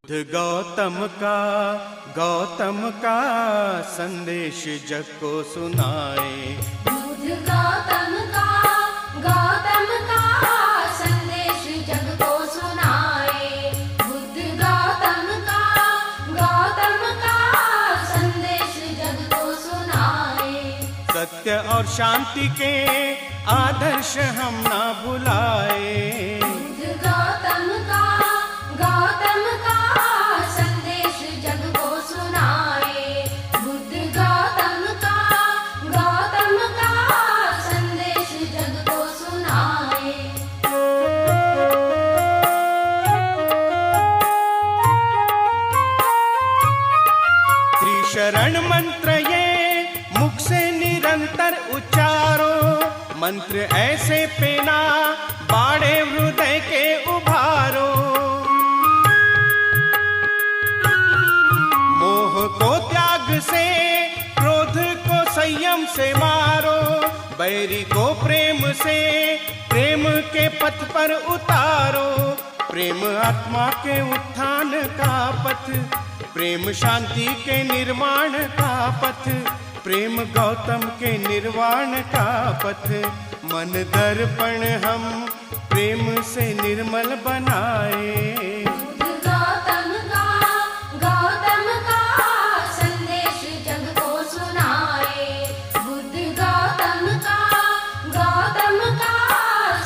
गौतम का संदेश जग को सुनाए। बुद्ध गौतम का संदेश जग को सुनाए। बुद्ध गौतम का संदेश जग को सुनाए। सत्य और शांति के आदर्श हम ना भुलाए। बुद्ध गौतम का संदेश जग को सुनाए। बुद्ध गौतम का संदेश जग को सुनाए। त्रिशरण मंत्र ये मुख से निरंतर उच्चारो। मंत्र ऐसे पेना बाड़े हृदय के उभारो। मोह को त्याग से, क्रोध को संयम से मारो। बैरी को प्रेम से, प्रेम के पथ पर उतारो। प्रेम आत्मा के उत्थान का पथ, प्रेम शांति के निर्माण का पथ। प्रेम गौतम के निर्वाण का पथ। मन दर्पण हम प्रेम से निर्मल बनाए। गौतम का संदेश जग को सुनाए। बुद्ध गौतम का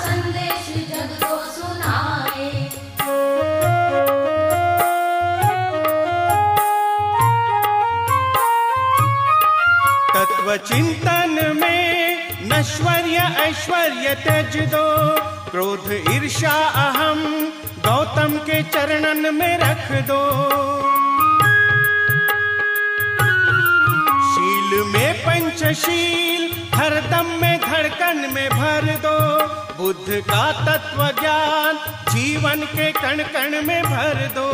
संदेश जग को सुनाए। तत्व चिंतन में नश्वर्य ऐश्वर्य त्यज दो। क्रोध ईर्ष्या अहम गौतम के चरणन में रख दो। शील में पंचशील हरदम में धड़कन में भर दो। बुद्ध का तत्व ज्ञान जीवन के कण कण में भर दो।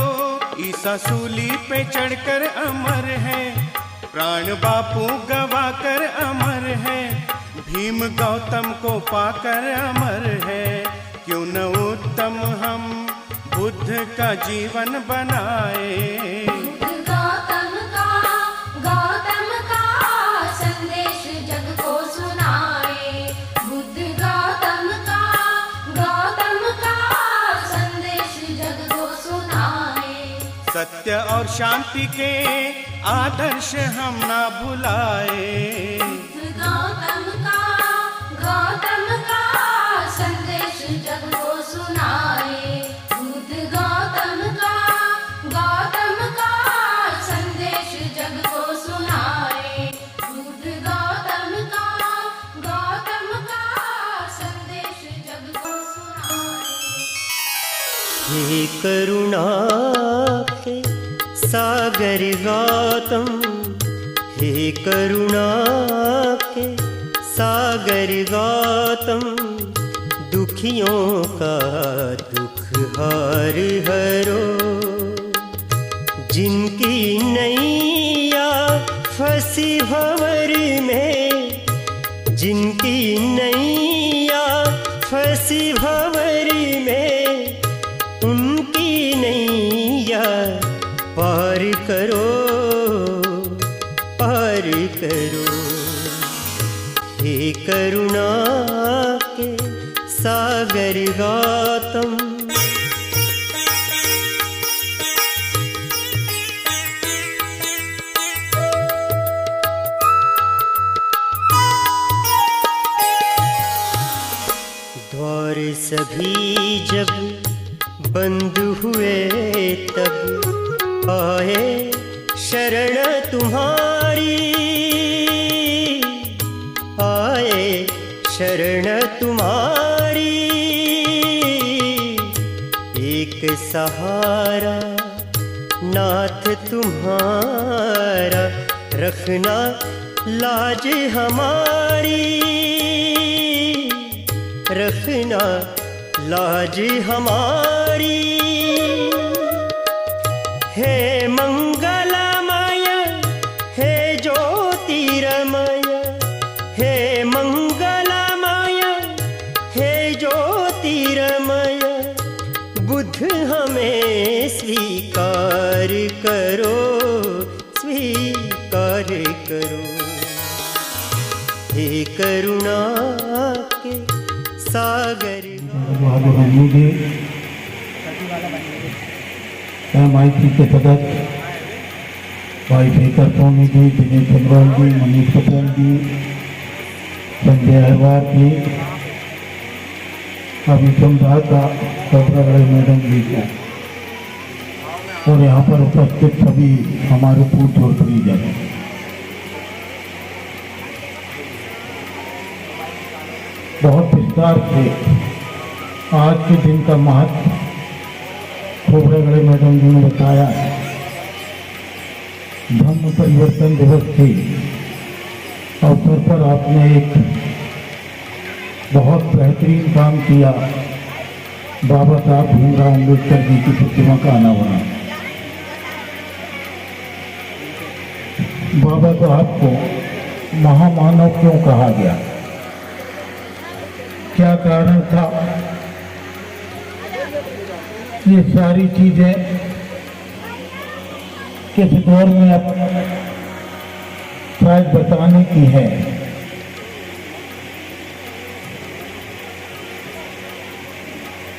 ईसा सूली पे चढ़कर अमर है, प्राण बापू गवा कर अमर है। भीम गौतम को पाकर अमर है। क्यों न उत्तम हम बुद्ध का जीवन बनाए। गौतम का संदेश जग को सुनाए। बुद्ध गौतम का संदेश जग को सुनाए। सत्य और शांति के आदर्श हम ना भुलाए। गौतम का संदेश जग को सुनाए। बुद्ध गौतम का संदेश जग को सुनाए। बुद्ध गौतम का संदेश जग को सुनाए। हे करुणा के सागर गौतम, हे करुणा के सागर गौतम। दुखियों का दुख हार हरो। जिनकी नैया फंसी भंवर में, जिनकी नैया फंसी भंवर में, उनकी नैया पार करो, पार करो। हे करुणा के सागर गौतम। द्वार सभी जब बंद हुए तब आए शरण तुम्हारी, आए शरण तुम्हारी। एक सहारा नाथ तुम्हारा, रखना लाज हमारी, रखना लाज हमारी। हे मंगलमय, हे ज्योतिर्मय, हे मंगलमय, हे ज्योतिर्मय। बुद्ध हमें स्वीकार करुणा के सागर माइती के सदस्य भाई शेखर सोनी जी, दिनेश चंद्रवाल जी, मनीष पटेल जी, संजय अहरवार जी, अभी समझाता कबरागढ़ मैडम जी को, और यहाँ पर उपस्थित सभी हमारे पूज्य और परिजन, बहुत विस्तार से आज के दिन का महत्व कबरागढ़ मैडम जी ने बताया। धर्म परिवर्तन दिवस के अवसर पर आपने एक बहुत बेहतरीन काम किया, बाबा साहब भीमराव अम्बेडकर जी की प्रतिमा का अनावरण। बाबा साहब को महामानव क्यों कहा गया, क्या कारण था? ये सारी चीजें किस दौर में अब शायद बताने की है।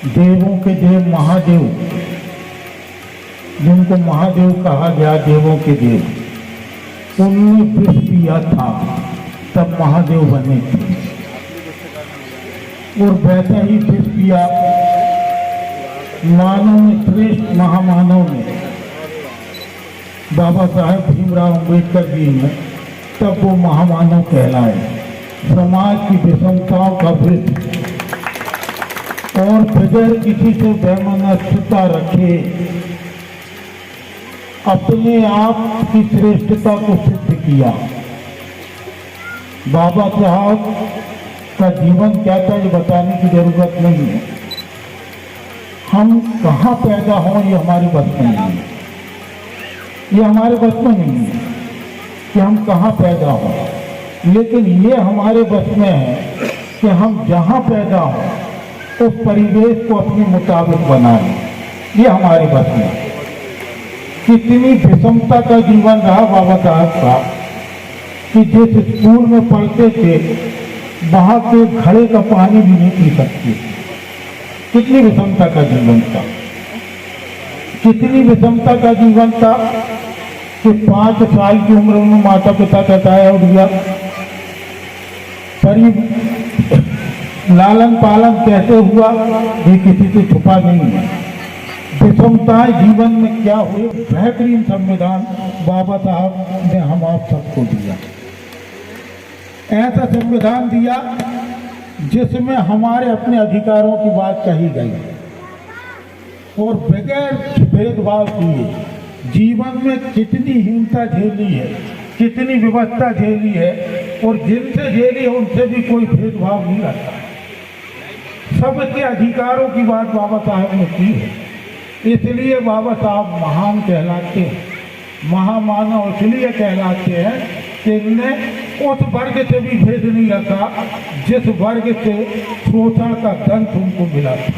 देवों के देव महादेव, जिनको महादेव कहा गया, देवों के देव, उनने विष पिया था तब महादेव बने थे, और वैसा ही विष पिया मानव में, श्रेष्ठ महामानव में, बाबा साहेब भीमराव अम्बेडकर जी ने, तब वो महामानव कहलाए। समाज की विषमताओं का विष और बगैर किसी से वैमनस्यता रखे अपने आप की श्रेष्ठता को सिद्ध किया। बाबा साहब का जीवन क्या था ये बताने की जरूरत नहीं है। हम कहाँ पैदा हों ये हमारे बस में नहीं है, ये हमारे बस में नहीं है कि हम कहाँ पैदा हों, लेकिन ये हमारे बस में है कि हम जहाँ पैदा हों उस परिवेश को अपने मुताबिक बनाएं। ये हमारे बस में। कितनी विषमता का जीवन रहा बाबा साहब का कि जिस स्कूल में पढ़ते थे वहाँ के घड़े का पानी भी नहीं पी सकते। कितनी विषमता का जीवन था, कितनी विषमता का जीवन था कि 5 साल की उम्र में माता पिता का साया उठ गया। करीब लालन पालन कैसे हुआ ये किसी से छुपा नहीं है। विषमताएं जीवन में क्या हुई, बेहतरीन संविधान बाबा साहब ने हम आप सबको दिया। ऐसा संविधान दिया जिसमें हमारे अपने अधिकारों की बात कही गई और बगैर भेदभाव किए जीवन में कितनी हीनता झेली है, कितनी विवशता झेली है, और जिनसे झेली है उनसे भी कोई भेदभाव नहीं रखा। सबके अधिकारों की बात बाबा साहब ने की है, इसलिए बाबा साहब महान कहलाते हैं। महामानव इसलिए कहलाते हैं कि इनने उस वर्ग से भी भेद नहीं रखा जिस वर्ग से शोषण का दंश उनको मिला था,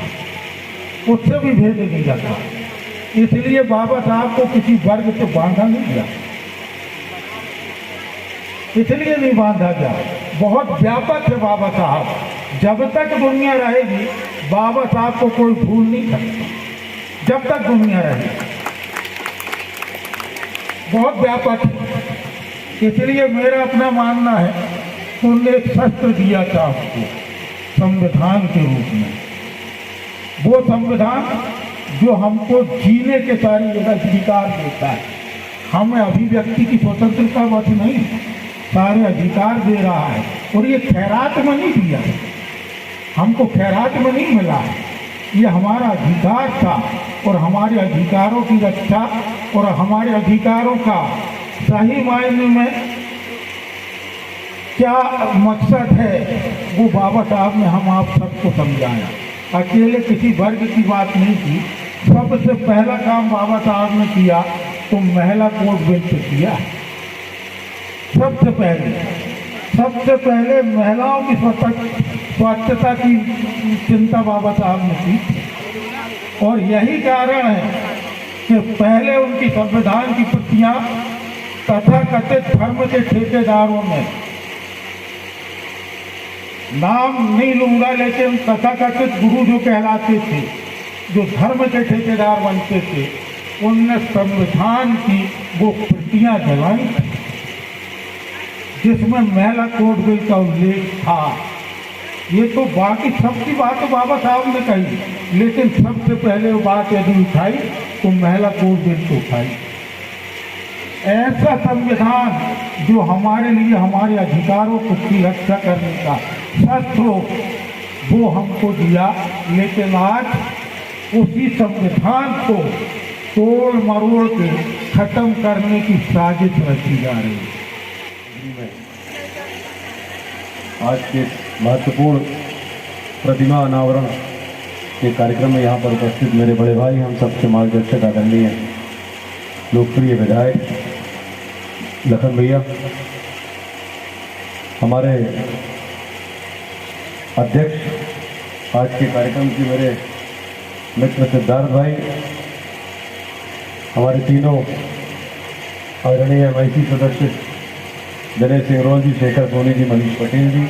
उससे भी भेद नहीं रखा। इसलिए बाबा साहब को किसी वर्ग से बांधा नहीं गया, इसलिए नहीं बांधा गया। बहुत व्यापक है बाबा साहब। जब तक दुनिया रहेगी बाबा साहब को कोई भूल नहीं सकता, जब तक दुनिया रहेगी। बहुत व्यापक है। इसलिए मेरा अपना मानना है उन्होंने एक शस्त्र दिया था आपको संविधान के रूप में, वो संविधान जो हमको जीने के सारे अधिकार देता है। हमें अभिव्यक्ति की स्वतंत्रता बस नहीं, सारे अधिकार दे रहा है। और ये खैरात में नहीं दिया, हमको खैरात में नहीं मिला, ये हमारा अधिकार था। और हमारे अधिकारों की रक्षा और हमारे अधिकारों का सही मायने में क्या मकसद है वो बाबा साहब ने हम आप सबको समझाया। अकेले किसी वर्ग की बात नहीं की। सबसे पहला काम बाबा साहब ने किया तो महिला कोड बिल पे किया। सबसे पहले महिलाओं की स्वच्छता की चिंता बाबा साहब ने की। और यही कारण है कि पहले उनकी संविधान की प्रतियां तथाकथित धर्म के ठेकेदारों ने नाम नहीं लूंगा, लेकिन तथाकथित गुरु जो कहलाते थे, जो धर्म के ठेकेदार बनते थे, उनने संविधान की वो प्रतियां जलाई जिसमें महिला कोड बिल का उल्लेख था। ये तो बाकी सबकी बात तो बाबा साहब ने कही, लेकिन सबसे पहले वो बात यदि उठाई तो महिला कोड बिल को उठाई। ऐसा संविधान जो हमारे लिए हमारे अधिकारों की रक्षा करने का शस्त्र हो, वो हमको दिया, लेकिन आज उसी संविधान को तोड़ मरोड़ के खत्म करने की साजिश रची जा रही है। आज के महत्वपूर्ण प्रतिमा अनावरण के कार्यक्रम में यहाँ पर उपस्थित मेरे बड़े भाई, हम सबके मार्गदर्शक आदरणीय लोकप्रिय विधायक लखन भैया, हमारे अध्यक्ष आज के कार्यक्रम के मेरे मित्र सिद्धार्थ भाई, हमारे तीनों आदरणीय MIC सदस्य दिनेश सिंह रोल जी, शेखर सोनी जी, मनीष पटेल जी,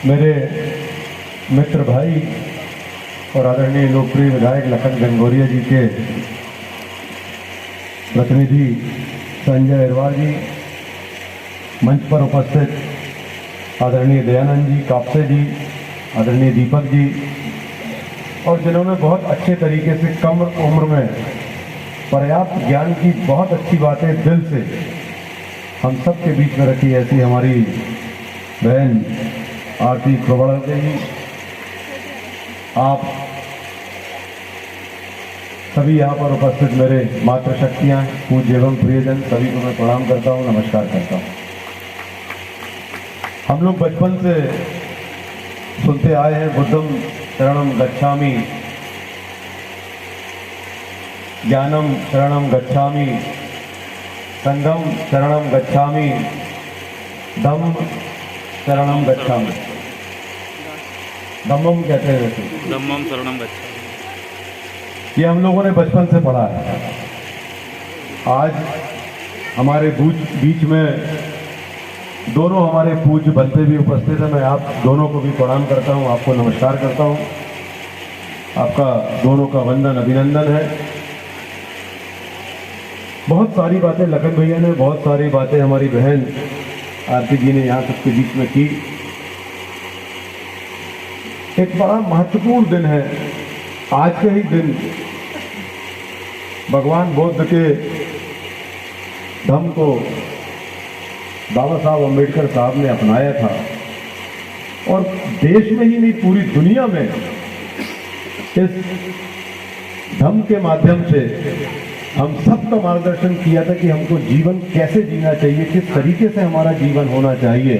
मेरे मित्र भाई और आदरणीय लोकप्रिय विधायक लखन गंगोरिया जी के प्रतिनिधि संजय अग्रवाल जी, मंच पर उपस्थित आदरणीय दयानंद जी, कापसे जी, आदरणीय दीपक जी, और जिन्होंने बहुत अच्छे तरीके से कम उम्र में पर्याप्त ज्ञान की बहुत अच्छी बातें दिल से हम सब के बीच में रखी। ऐसी हमारी बहन आरती प्रवड़कर जी, आप सभी यहाँ पर उपस्थित मेरे मातृशक्तियाँ, पूज्य एवं प्रियजन, सभी को मैं प्रणाम करता हूँ, नमस्कार करता हूँ। हम लोग बचपन से सुनते आए हैं, बुद्धम शरणम गच्छामि, ज्ञानम शरणम गच्छामि, संगम शरणम गच्छामि, धम्म शरणम गच्छामि। धम्मम कहते हैं वैसे, धम्मम शरणम गच्छामि। ये हम लोगों ने बचपन से पढ़ा है। आज हमारे बीच में दोनों हमारे पूज्य बनते भी उपस्थित हैं। मैं आप दोनों को भी प्रणाम करता हूँ, आपको नमस्कार करता हूँ, आपका दोनों का वंदन अभिनंदन है। बहुत सारी बातें लखन भैया ने, बहुत सारी बातें हमारी बहन आरती जी ने यहाँ सबके बीच में की। एक बड़ा महत्वपूर्ण दिन है आज का ही दिन। भगवान बुद्ध के धम्म को बाबा साहब अम्बेडकर साहब ने अपनाया था, और देश में ही नहीं पूरी दुनिया में इस धम्म के माध्यम से हम सबका मार्गदर्शन किया था कि हमको जीवन कैसे जीना चाहिए, किस तरीके से हमारा जीवन होना चाहिए।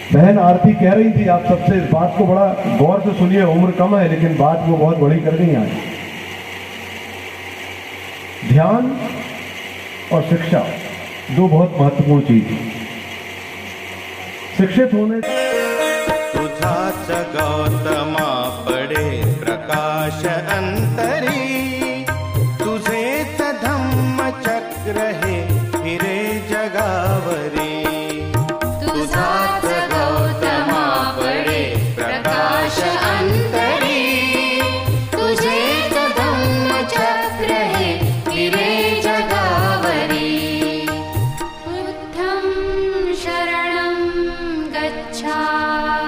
बहन आरती कह रही थी, आप सबसे इस बात को बड़ा गौर से सुनिए, उम्र कम है लेकिन बात वो बहुत बड़ी कर गई आज। ध्यान और शिक्षा दो बहुत महत्वपूर्ण चीज। शिक्षित होने तुझाच गौतमा पडे प्रकाश अंतरी, तुझेच धम्म चक्र हे फिरे जगावरी। तुझाच गौतमा पडे प्रकाश अंतरी, तुझेच धम्म चक्र हे फिरे जगावरी। बुद्धं शरणं गच्छामि,